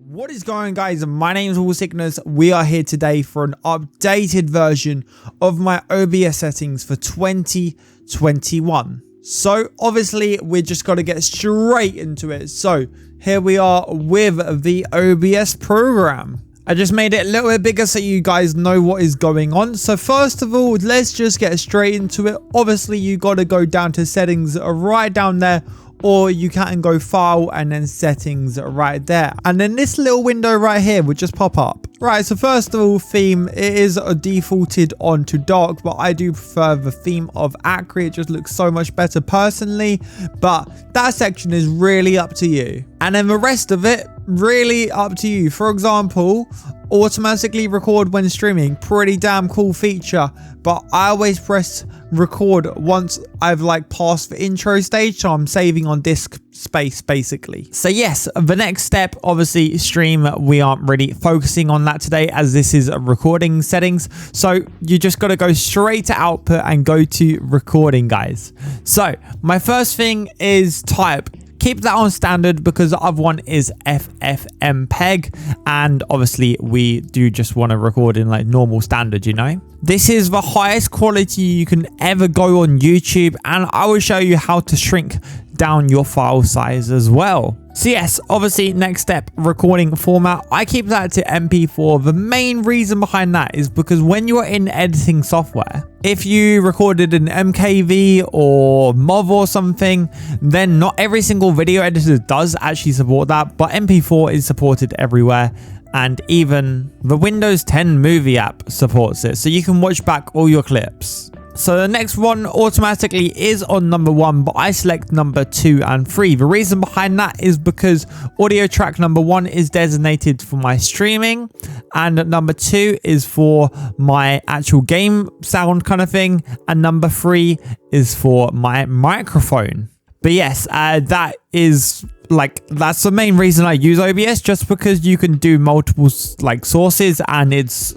What is going on, guys? My name is All Sickness. We are here today for an updated version of my OBS settings for 2021. So obviously we're just got to get straight into it. So here we are with the OBS program. I just made it a little bit bigger so you guys know what is going on. So first of all, let's just get straight into it. Obviously you got to go down to settings right down there, or you can go file and then settings right there, and then this little window right here would just pop up. Right, so first of all, theme, it is defaulted onto dark, but I do prefer the theme of accurate. It just looks so much better personally, but that section is really up to you. And then the rest of it, really up to you. For example, automatically record when streaming, pretty damn cool feature, but I always press record once I've passed the intro stage, so I'm saving on disk space basically. So yes, the next step, obviously stream, we aren't really focusing on that today as this is recording settings, so you just got to go straight to output and go to recording, guys. So my first thing is type. Keep that on standard because the other one is FFmpeg, and obviously we do just want to record in normal standard, you know. This is the highest quality you can ever go on YouTube, and I will show you how to shrink down your file size as well. So yes, obviously next step, recording format. I keep that to MP4. The main reason behind that is because when you're in editing software, if you recorded an MKV or MOV or something, then not every single video editor does actually support that, but MP4 is supported everywhere. And even the Windows 10 movie app supports it, so you can watch back all your clips. So the next one automatically is on number 1, but I select number 2 and 3. The reason behind that is because audio track number 1 is designated for my streaming, and number 2 is for my actual game sound kind of thing, and number 3 is for my microphone. But yes, that is that's the main reason I use OBS, just because you can do multiple sources, and it's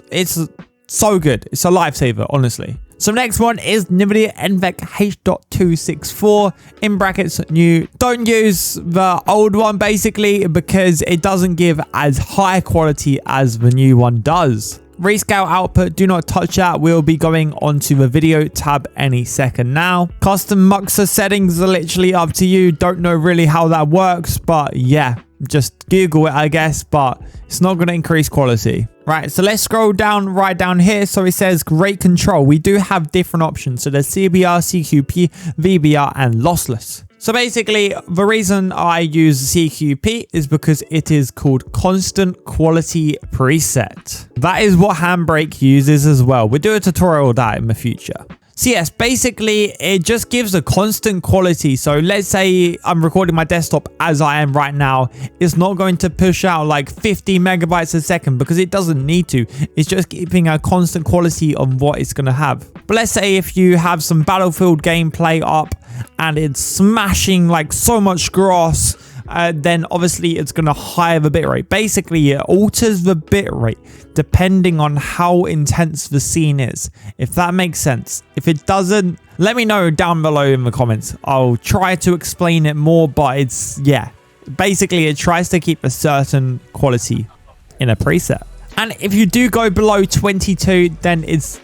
so good. It's a lifesaver, honestly. So next one is Nvidia nvenc H.264 in brackets new. Don't use the old one basically because it doesn't give as high quality as the new one does. Rescale output, do not touch that. We'll be going onto the video tab any second now. Custom muxer settings are literally up to you. Don't know really how that works, but yeah, just Google it, I guess, but it's not going to increase quality. Right, so let's scroll down right down here. So it says rate control. We do have different options. So there's CBR, CQP, VBR, and lossless. So basically, the reason I use CQP is because it is called constant quality preset. That is what Handbrake uses as well. We'll do a tutorial of that in the future. So yes, basically it just gives a constant quality. So let's say I'm recording my desktop as I am right now. It's not going to push out 50 megabytes a second because it doesn't need to. It's just keeping a constant quality of what it's going to have. But let's say if you have some Battlefield gameplay up and it's smashing so much grass, then obviously it's going to higher the bitrate. Basically, it alters the bitrate depending on how intense the scene is, if that makes sense. If it doesn't, let me know down below in the comments. I'll try to explain it more, but it's, yeah, basically it tries to keep a certain quality in a preset. And if you do go below 22, then it's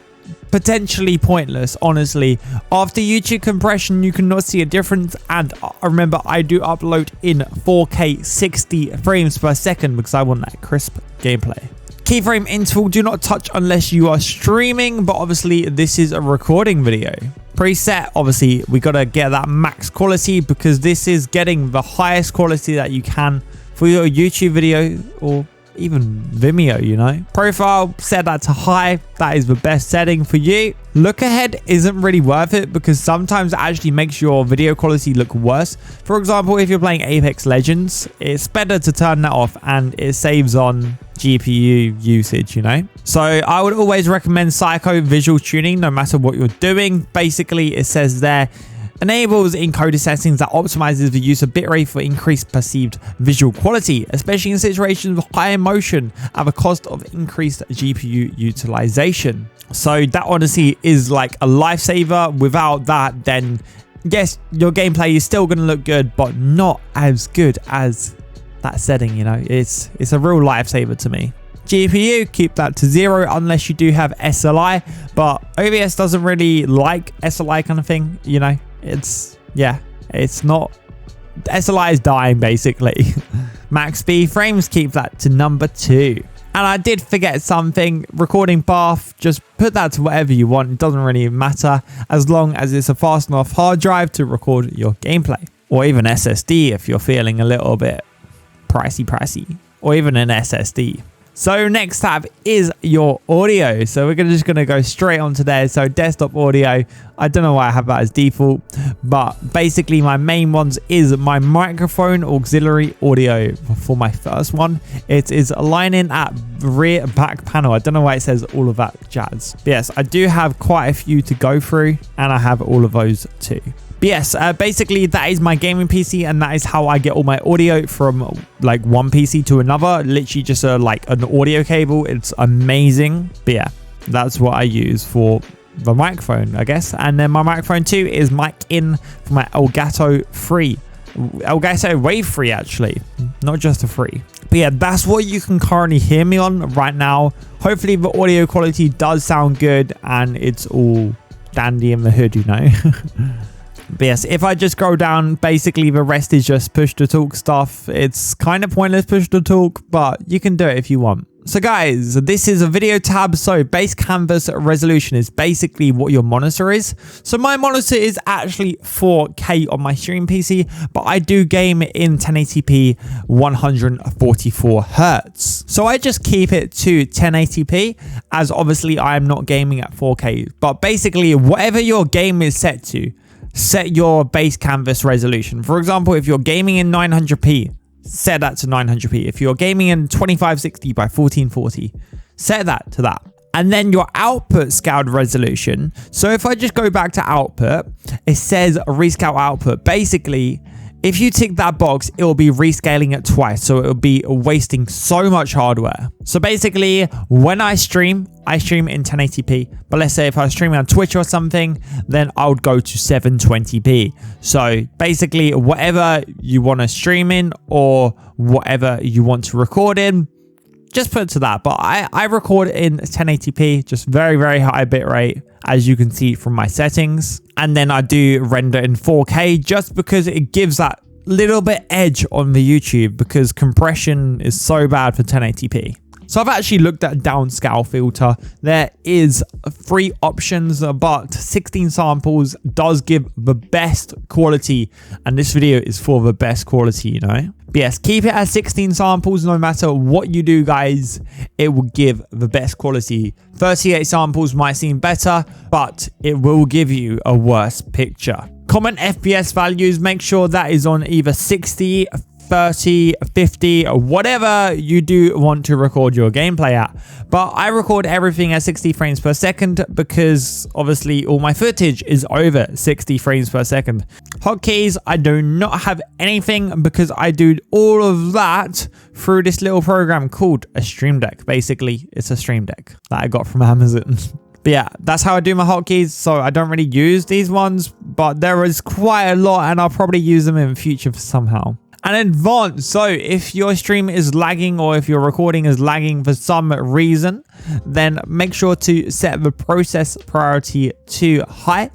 potentially pointless, honestly. After YouTube compression, you cannot see a difference, and remember, I do upload in 4K 60 frames per second because I want that crisp gameplay. Keyframe interval, do not touch unless you are streaming, but obviously this is a recording video. Preset, obviously we got to get that max quality because this is getting the highest quality that you can for your YouTube video or even Vimeo, you know. Profile, set that to high. That is the best setting for you. Look ahead isn't really worth it because sometimes it actually makes your video quality look worse. For example, if you're playing Apex Legends, it's better to turn that off and it saves on GPU usage, you know. So I would always recommend Psycho visual tuning no matter what you're doing. Basically, it says there, enables encoder settings that optimizes the use of bitrate for increased perceived visual quality, especially in situations with high motion at the cost of increased GPU utilization. So that honestly is a lifesaver. Without that, then yes, your gameplay is still going to look good, but not as good as that setting, you know. It's a real lifesaver to me. GPU, keep that to 0 unless you do have SLI, but OBS doesn't really like SLI kind of thing, you know. It's not, SLI is dying basically. Max speed frames, keep that to number 2. And I did forget something, recording path, just put that to whatever you want. It doesn't really matter as long as it's a fast enough hard drive to record your gameplay. Or even SSD if you're feeling a little bit pricey. Or even an SSD. So next tab is your audio. So we're just going to go straight onto there. So desktop audio, I don't know why I have that as default, but basically my main ones is my microphone auxiliary audio for my first one. It is aligning at rear back panel. I don't know why it says all of that jazz. But yes, I do have quite a few to go through and I have all of those too. But yes, basically that is my gaming PC and that is how I get all my audio from like one PC to another. Literally just like an audio cable. It's amazing. But yeah, that's what I use for the microphone, I guess. And then my microphone too is mic in for my Elgato Wave 3 actually, not just a 3. But yeah, that's what you can currently hear me on right now. Hopefully the audio quality does sound good and it's all dandy in the hood, you know. But yes, if I just scroll down, basically the rest is just push to talk stuff. It's kind of pointless push to talk, but you can do it if you want. So guys, this is a video tab. So base canvas resolution is basically what your monitor is. So my monitor is actually 4K on my stream PC, but I do game in 1080p 144 Hertz. So I just keep it to 1080p as obviously I am not gaming at 4K. But basically whatever your game is set to, set your base canvas resolution. For example, if you're gaming in 900p, set that to 900p. If you're gaming in 2560 by 1440, set that to that. And then your output scaled resolution. So if I just go back to output, it says rescale output. Basically, if you tick that box, it will be rescaling it twice. So it will be wasting so much hardware. So basically, when I stream in 1080p. But let's say if I was streaming on Twitch or something, then I would go to 720p. So basically, whatever you want to stream in or whatever you want to record in, just put it to that. But I record in 1080p, just very, very high bitrate, as you can see from my settings. And then I do render in 4K just because it gives that little bit edge on the YouTube because compression is so bad for 1080p. So I've actually looked at downscale filter. There is 3 options, but 16 samples does give the best quality. And this video is for the best quality, you know. But yes, keep it at 16 samples. No matter what you do, guys, it will give the best quality. 38 samples might seem better, but it will give you a worse picture. Common FPS values, make sure that is on either 60, 30, 50, or whatever you do want to record your gameplay at. But I record everything at 60 frames per second because obviously all my footage is over 60 frames per second. Hotkeys, I do not have anything because I do all of that through this little program called a Stream Deck. Basically, it's a Stream Deck that I got from Amazon. But yeah, that's how I do my hotkeys. So I don't really use these ones, but there is quite a lot and I'll probably use them in the future somehow. And advanced, so if your stream is lagging or if your recording is lagging for some reason, then make sure to set the process priority to high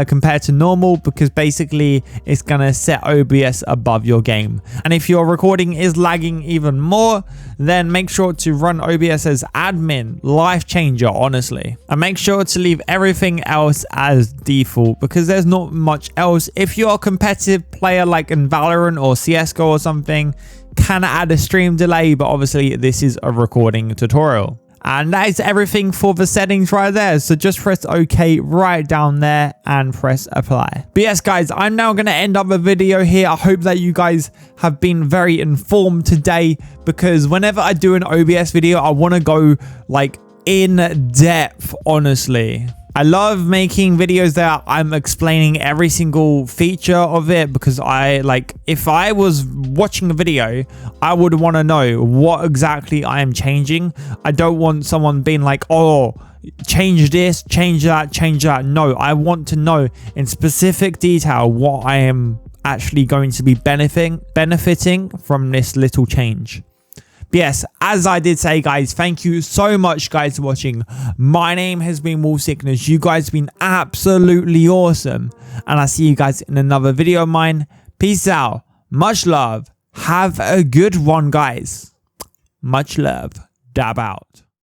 compared to normal, because basically it's going to set OBS above your game. And if your recording is lagging even more, then make sure to run OBS as admin, life changer, honestly. And make sure to leave everything else as default because there's not much else. If you're a competitive player like in Valorant or CSGO or something, can add a stream delay, but obviously this is a recording tutorial. And that is everything for the settings right there. So just press OK right down there and press apply. But yes, guys, I'm now going to end up the video here. I hope that you guys have been very informed today because whenever I do an OBS video, I want to go like in depth, honestly. I love making videos that I'm explaining every single feature of it because if I was watching a video, I would want to know what exactly I am changing. I don't want someone being like, oh, change this, change that, change that. No, I want to know in specific detail what I am actually going to be benefiting from this little change. But yes, as I did say, guys, thank you so much, guys, for watching. My name has been Sickness. You guys have been absolutely awesome. And I'll see you guys in another video of mine. Peace out. Much love. Have a good one, guys. Much love. Dab out.